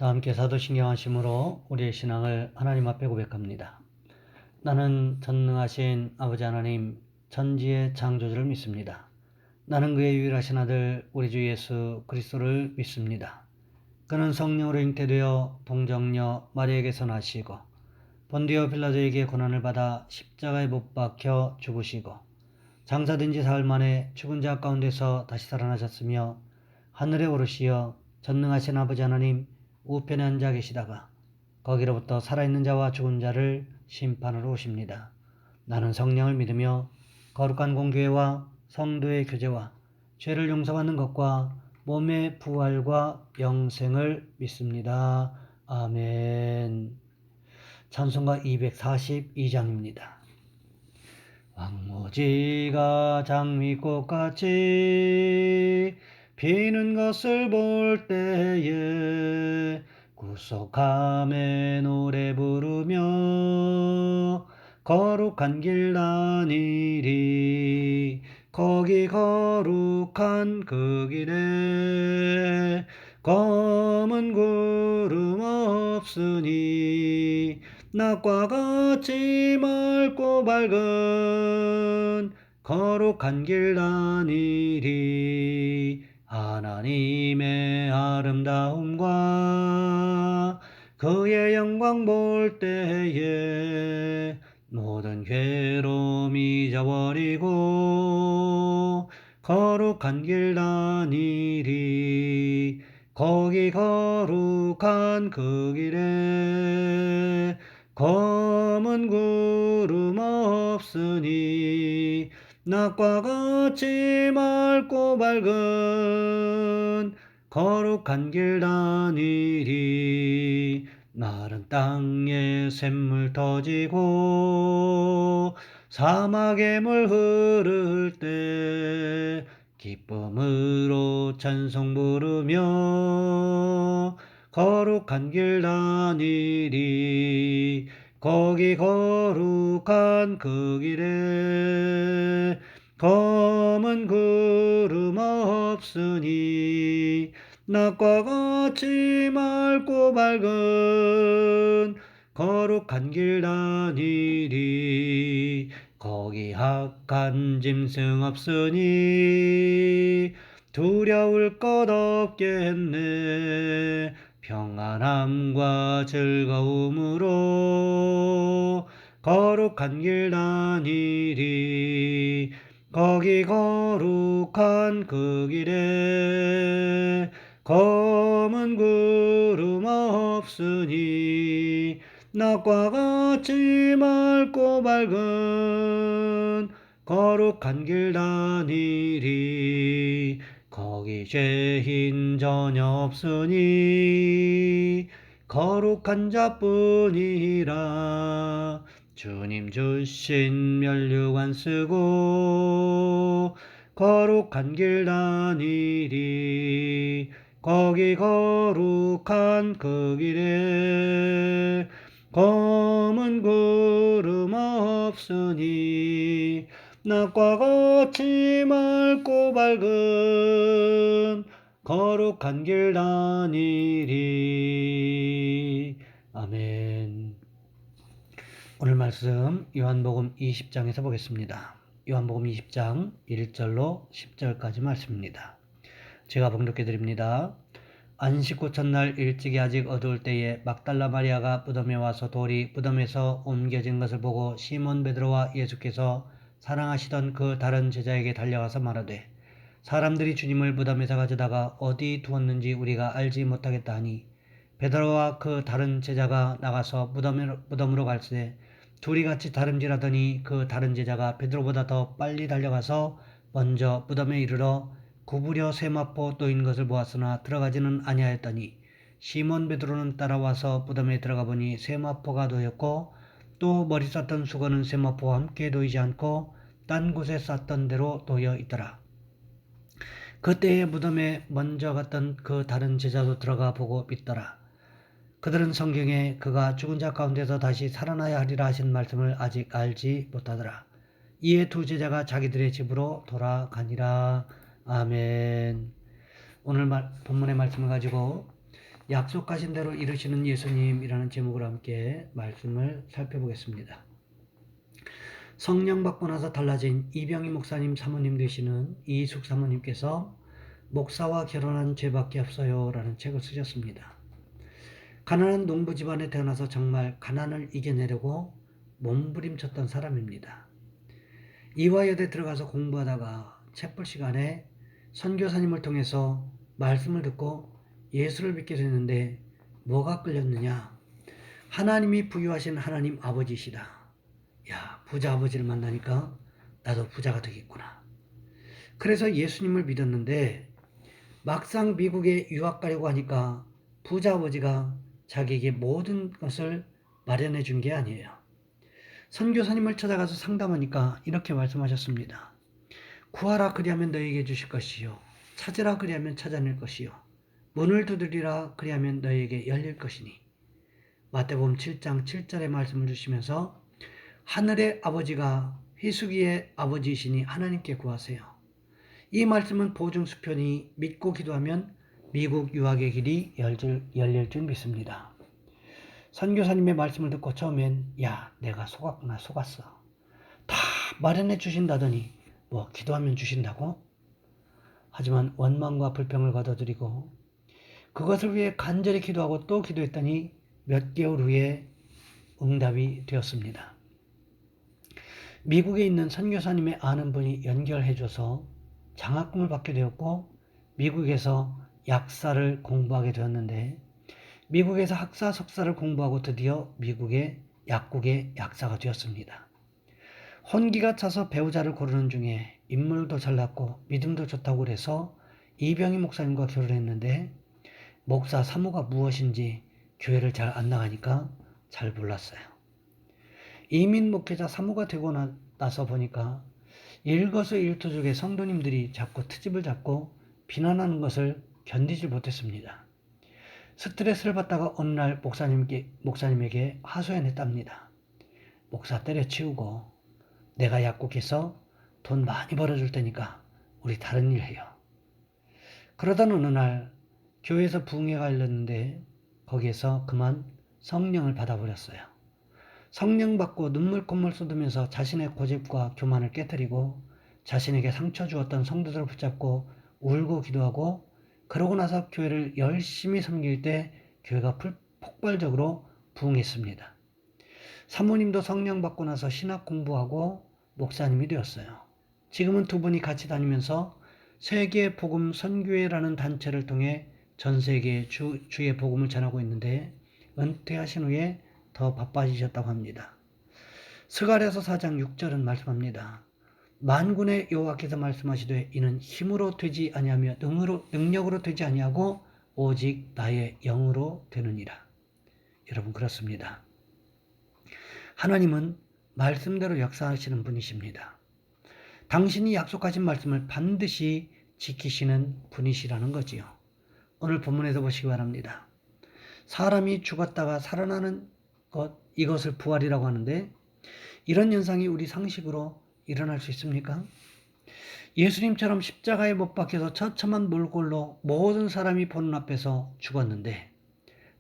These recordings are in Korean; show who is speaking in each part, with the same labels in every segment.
Speaker 1: 다 함께 사도신경하심으로 우리의 신앙을 하나님 앞에 고백합니다. 나는 전능하신 아버지 하나님 천지의 창조주를 믿습니다. 나는 그의 유일하신 아들 우리 주 예수 그리스도를 믿습니다. 그는 성령으로 잉태되어 동정녀 마리아에게서 나시고 본디오 빌라도에게 고난을 받아 십자가에 못 박혀 죽으시고 장사된 지 사흘 만에 죽은 자 가운데서 다시 살아나셨으며 하늘에 오르시어 전능하신 아버지 하나님 우편에 앉아 계시다가 거기로부터 살아있는 자와 죽은 자를 심판하러 오십니다. 나는 성령을 믿으며 거룩한 공교회와 성도의 교제와 죄를 용서받는 것과 몸의 부활과 영생을 믿습니다. 아멘. 찬송가 242장입니다. 황무지가 장미꽃같이 피는 것을 볼 때에 구속함에 노래 부르며 거룩한 길 다니리. 거기 거룩한 그 길에 검은 구름 없으니 낮과 같이 맑고 밝은 거룩한 길 다니리. 하나님의 아름다움과 그의 영광 볼 때에 모든 괴로움 잊어버리고 거룩한 길 다니리. 거기 거룩한 그 길에 검은 구름 없으니 낮과 같이 맑고 밝은 거룩한 길 다니리. 마른 땅에 샘물 터지고 사막에 물 흐를 때 기쁨으로 찬송 부르며 거룩한 길 다니리. 거기 거룩한 그 길에 검은 구름 없으니 낮과 같이 맑고 밝은 거룩한 길 다니리. 거기 악한 짐승 없으니 두려울 것 없겠네. 평안함과 즐거움으로 거룩한 길 다니리. 거기 거룩한 그 길에 검은 구름 없으니 낮과 같이 맑고 밝은 거룩한 길 다니리. 거기 죄인 전혀 없으니 거룩한 자뿐이라. 주님 주신 면류관 쓰고 거룩한 길 다니리. 거기 거룩한 그 길에 검은 구름 없으니 낮과 같이 맑고 밝은 거룩한 길 다니리. 아멘. 오늘 말씀 요한복음 20장에서 보겠습니다. 요한복음 20장 1절로 10절까지 말씀입니다. 제가 봉독해 드립니다. 안식 후 첫날 일찍이 아직 어두울 때에 막달라 마리아가 무덤에 와서 돌이 무덤에서 옮겨진 것을 보고 시몬 베드로와 예수께서 사랑하시던 그 다른 제자에게 달려가서 말하되 사람들이 주님을 무덤에서 가져다가 어디 두었는지 우리가 알지 못하겠다 하니 베드로와 그 다른 제자가 나가서 무덤으로 갈새 둘이 같이 다름질하더니 그 다른 제자가 베드로보다 더 빨리 달려가서 먼저 무덤에 이르러 구부려 세마포 놓인 것을 보았으나 들어가지는 아니하였더니 시몬 베드로는 따라와서 무덤에 들어가 보니 세마포가 놓였고 또 머리 쌌던 수건은 세마포와 함께 놓이지 않고 딴 곳에 쌌던 대로 놓여 있더라. 그때에 무덤에 먼저 갔던 그 다른 제자도 들어가 보고 믿더라. 그들은 성경에 그가 죽은 자 가운데서 다시 살아나야 하리라 하신 말씀을 아직 알지 못하더라. 이에 두 제자가 자기들의 집으로 돌아가니라. 아멘. 오늘 본문의 말씀을 가지고 약속하신 대로 이루시는 예수님이라는 제목으로 함께 말씀을 살펴보겠습니다. 성령 받고 나서 달라진 이병희 목사님 사모님 되시는 이숙 사모님께서 목사와 결혼한 죄밖에 없어요 라는 책을 쓰셨습니다. 가난한 농부 집안에 태어나서 정말 가난을 이겨내려고 몸부림쳤던 사람입니다. 이화여대 들어가서 공부하다가 채플 시간에 선교사님을 통해서 말씀을 듣고 예수를 믿게 됐는데 뭐가 끌렸느냐? 하나님이 부유하신 하나님 아버지시다. 야, 부자 아버지를 만나니까 나도 부자가 되겠구나. 그래서 예수님을 믿었는데 막상 미국에 유학 가려고 하니까 부자 아버지가 자기에게 모든 것을 마련해 준 게 아니에요. 선교사님을 찾아가서 상담하니까 이렇게 말씀하셨습니다. 구하라 그리하면 너에게 주실 것이요. 찾으라 그리하면 찾아낼 것이요. 문을 두드리라 그리하면 너에게 열릴 것이니. 마태복음 7장 7절의 말씀을 주시면서 하늘의 아버지가 희숙이의 아버지이시니 하나님께 구하세요. 이 말씀은 보증수표니 믿고 기도하면 미국 유학의 길이 열릴 줄 믿습니다. 선교사님의 말씀을 듣고 처음엔 야, 내가 속았구나, 속았어. 다 마련해 주신다더니 뭐 기도하면 주신다고? 하지만 원망과 불평을 거둬들이고 그것을 위해 간절히 기도하고 또 기도했더니 몇 개월 후에 응답이 되었습니다. 미국에 있는 선교사님의 아는 분이 연결해줘서 장학금을 받게 되었고 미국에서 약사를 공부하게 되었는데 미국에서 학사 석사를 공부하고 드디어 미국의 약국의 약사가 되었습니다. 혼기가 차서 배우자를 고르는 중에 인물도 잘났고 믿음도 좋다고 그래서 이병희 목사님과 결혼했는데 목사 사모가 무엇인지 교회를 잘 안 나가니까 잘 몰랐어요. 이민 목회자 사모가 되고 나서 보니까 일거수일투족의 성도님들이 자꾸 트집을 잡고 비난하는 것을 견디지 못했습니다. 스트레스를 받다가 어느 날 목사님에게 하소연했답니다. 목사 때려치우고 내가 약국에서 돈 많이 벌어줄 테니까 우리 다른 일 해요. 그러던 어느 날 교회에서 부흥회가 열렸는데 거기에서 그만 성령을 받아버렸어요. 성령 받고 눈물 콧물 쏟으면서 자신의 고집과 교만을 깨뜨리고 자신에게 상처 주었던 성도들을 붙잡고 울고 기도하고 그러고 나서 교회를 열심히 섬길 때 교회가 폭발적으로 부흥했습니다. 사모님도 성령 받고 나서 신학 공부하고 목사님이 되었어요. 지금은 두 분이 같이 다니면서 세계 복음 선교회라는 단체를 통해 전 세계에 주의 복음을 전하고 있는데 은퇴하신 후에 더 바빠지셨다고 합니다. 스가랴서 4장 6절은 말씀합니다. 만군의 여호와께서 말씀하시되 이는 힘으로 되지 아니하며 능력으로 되지 아니하고 오직 나의 영으로 되느니라. 여러분 그렇습니다. 하나님은 말씀대로 역사하시는 분이십니다. 당신이 약속하신 말씀을 반드시 지키시는 분이시라는 거지요. 오늘 본문에서 보시기 바랍니다. 사람이 죽었다가 살아나는 것, 이것을 부활이라고 하는데 이런 현상이 우리 상식으로 일어날 수 있습니까? 예수님처럼 십자가에 못 박혀서 처참한 몰골로 모든 사람이 보는 앞에서 죽었는데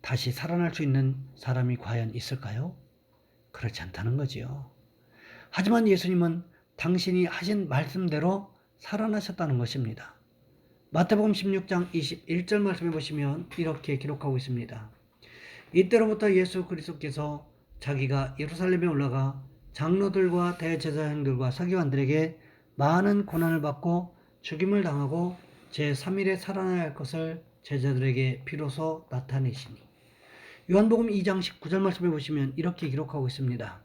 Speaker 1: 다시 살아날 수 있는 사람이 과연 있을까요? 그렇지 않다는 거지요. 하지만 예수님은 당신이 하신 말씀대로 살아나셨다는 것입니다. 마태복음 16장 21절 말씀해 보시면 이렇게 기록하고 있습니다. 이때로부터 예수 그리스도께서 자기가 예루살렘에 올라가 장로들과 대제사장들과 서기관들에게 많은 고난을 받고 죽임을 당하고 제3일에 살아나야 할 것을 제자들에게 비로소 나타내시니. 요한복음 2장 19절 말씀해 보시면 이렇게 기록하고 있습니다.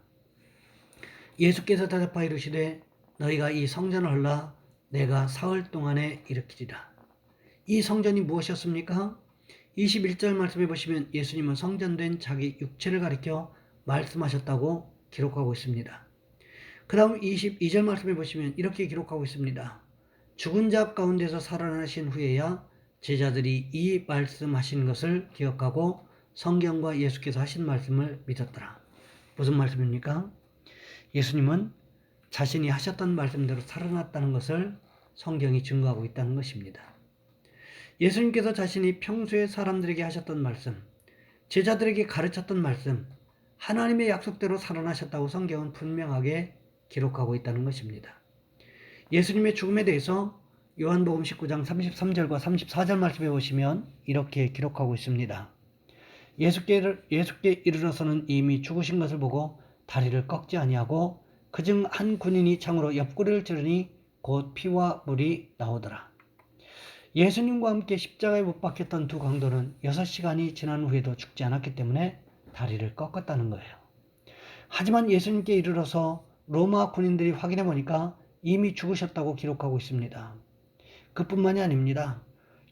Speaker 1: 예수께서 대답하여 이르시되 너희가 이 성전을 헐라 내가 사흘 동안에 일으키리라. 이 성전이 무엇이었습니까? 21절 말씀해 보시면 예수님은 성전된 자기 육체를 가리켜 말씀하셨다고 기록하고 있습니다. 그 다음 22절 말씀해 보시면 이렇게 기록하고 있습니다. 죽은 자 가운데서 살아나신 후에야 제자들이 이 말씀하신 것을 기억하고 성경과 예수께서 하신 말씀을 믿었더라. 무슨 말씀입니까? 예수님은 자신이 하셨던 말씀대로 살아났다는 것을 성경이 증거하고 있다는 것입니다. 예수님께서 자신이 평소에 사람들에게 하셨던 말씀, 제자들에게 가르쳤던 말씀, 하나님의 약속대로 살아나셨다고 성경은 분명하게 기록하고 있다는 것입니다. 예수님의 죽음에 대해서 요한복음 19장 33절과 34절 말씀에 보시면 이렇게 기록하고 있습니다. 예수께 이르러서는 이미 죽으신 것을 보고 다리를 꺾지 아니하고 그중 한 군인이 창으로 옆구리를 찌르니 곧 피와 물이 나오더라. 예수님과 함께 십자가에 못 박혔던 두 강도는 6시간이 지난 후에도 죽지 않았기 때문에 다리를 꺾었다는 거예요. 하지만 예수님께 이르러서 로마 군인들이 확인해 보니까 이미 죽으셨다고 기록하고 있습니다. 그뿐만이 아닙니다.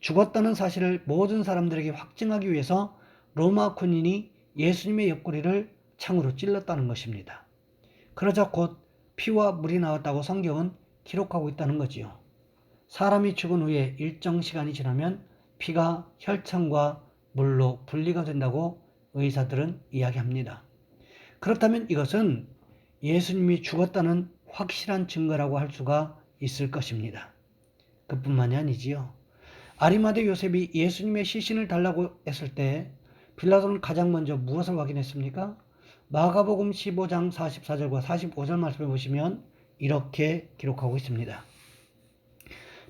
Speaker 1: 죽었다는 사실을 모든 사람들에게 확증하기 위해서 로마 군인이 예수님의 옆구리를 창으로 찔렀다는 것입니다. 그러자 곧 피와 물이 나왔다고 성경은 기록하고 있다는 거지요. 사람이 죽은 후에 일정 시간이 지나면 피가 혈청과 물로 분리가 된다고 의사들은 이야기합니다. 그렇다면 이것은 예수님이 죽었다는 확실한 증거라고 할 수가 있을 것입니다. 그뿐만이 아니지요. 아리마대 요셉이 예수님의 시신을 달라고 했을 때 빌라도는 가장 먼저 무엇을 확인했습니까? 마가복음 15장 44절과 45절 말씀에 보시면 이렇게 기록하고 있습니다.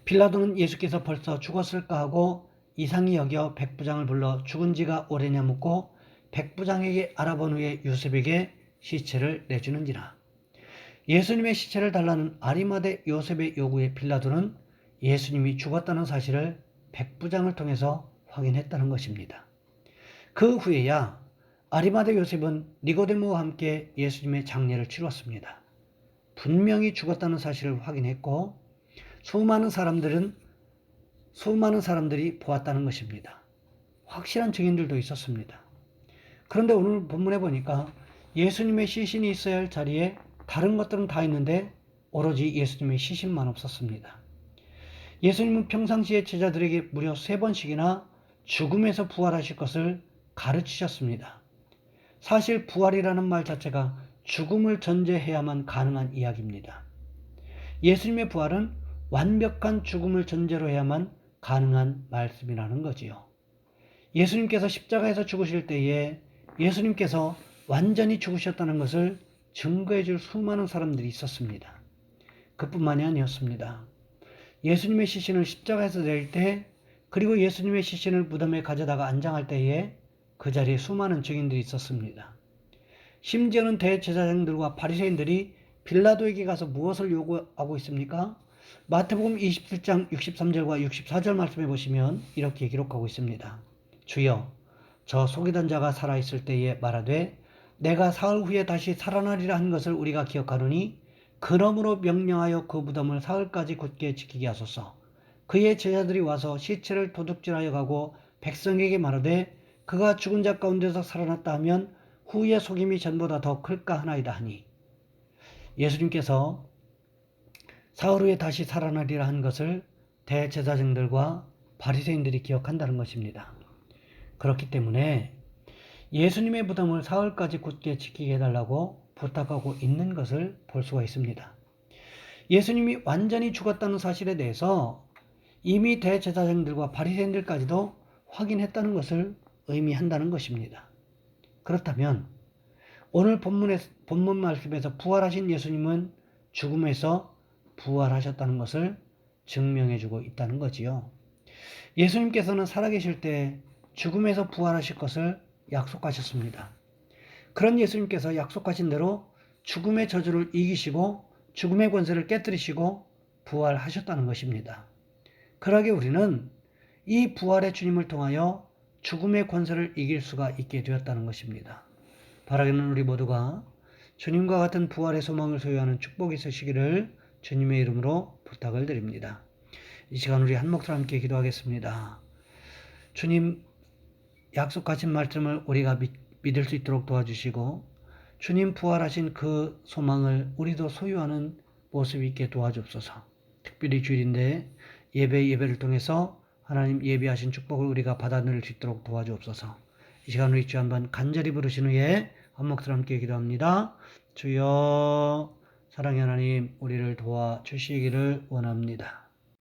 Speaker 1: 빌라도는 예수께서 벌써 죽었을까 하고 이상히 여겨 백부장을 불러 죽은 지가 오래냐 묻고 백부장에게 알아본 후에 요셉에게 시체를 내주는지라. 예수님의 시체를 달라는 아리마대 요셉의 요구에 빌라도는 예수님이 죽었다는 사실을 백부장을 통해서 확인했다는 것입니다. 그 후에야 아리마대 요셉은 니고데모와 함께 예수님의 장례를 치렀습니다. 분명히 죽었다는 사실을 확인했고 수많은 사람들이 보았다는 것입니다. 확실한 증인들도 있었습니다. 그런데 오늘 본문에 보니까 예수님의 시신이 있어야 할 자리에 다른 것들은 다 있는데 오로지 예수님의 시신만 없었습니다. 예수님은 평상시에 제자들에게 무려 3번씩이나 죽음에서 부활하실 것을 가르치셨습니다. 사실 부활이라는 말 자체가 죽음을 전제해야만 가능한 이야기입니다. 예수님의 부활은 완벽한 죽음을 전제로 해야만 가능한 말씀이라는 거지요. 예수님께서 십자가에서 죽으실 때에 예수님께서 완전히 죽으셨다는 것을 증거해 줄 수많은 사람들이 있었습니다. 그뿐만이 아니었습니다. 예수님의 시신을 십자가에서 내릴 때 그리고 예수님의 시신을 무덤에 가져다가 안장할 때에 그 자리에 수많은 증인들이 있었습니다. 심지어는 대제사장들과 바리새인들이 빌라도에게 가서 무엇을 요구하고 있습니까? 마태복음 27장 63절과 64절 말씀해 보시면 이렇게 기록하고 있습니다. 주여, 저 속이던 자가 살아있을 때에 말하되 내가 사흘 후에 다시 살아나리라 한 것을 우리가 기억하노니 그러므로 명령하여 그 무덤을 사흘까지 굳게 지키게 하소서. 그의 제자들이 와서 시체를 도둑질하여 가고 백성에게 말하되 그가 죽은 자 가운데서 살아났다 하면 후의 속임이 전보다 더 클까 하나이다 하니. 예수님께서 사흘 후에 다시 살아나리라 한 것을 대제사장들과 바리새인들이 기억한다는 것입니다. 그렇기 때문에 예수님의 무덤을 사흘까지 굳게 지키게 해달라고 부탁하고 있는 것을 볼 수가 있습니다. 예수님이 완전히 죽었다는 사실에 대해서 이미 대제사장들과 바리새인들까지도 확인했다는 것을 의미한다는 것입니다. 그렇다면 오늘 본문 말씀에서 부활하신 예수님은 죽음에서 부활하셨다는 것을 증명해주고 있다는 거지요. 예수님께서는 살아계실 때 죽음에서 부활하실 것을 약속하셨습니다. 그런 예수님께서 약속하신 대로 죽음의 저주를 이기시고 죽음의 권세를 깨뜨리시고 부활하셨다는 것입니다. 그러기에 우리는 이 부활의 주님을 통하여 죽음의 권세를 이길 수가 있게 되었다는 것입니다. 바라기는 우리 모두가 주님과 같은 부활의 소망을 소유하는 축복이 있으시기를 주님의 이름으로 부탁을 드립니다. 이 시간 우리 한 목소리 함께 기도하겠습니다. 주님, 약속하신 말씀을 우리가 믿을 수 있도록 도와주시고 주님 부활하신 그 소망을 우리도 소유하는 모습이 있게 도와주옵소서. 특별히 주일인데 예배를 통해서 하나님 예비하신 축복을 우리가 받아들일 수 있도록 도와주옵소서. 이 시간 우리 주 한번 간절히 부르신 후에 한 목소리 함께 기도합니다. 주여, 사랑의 하나님, 우리를 도와주시기를 원합니다.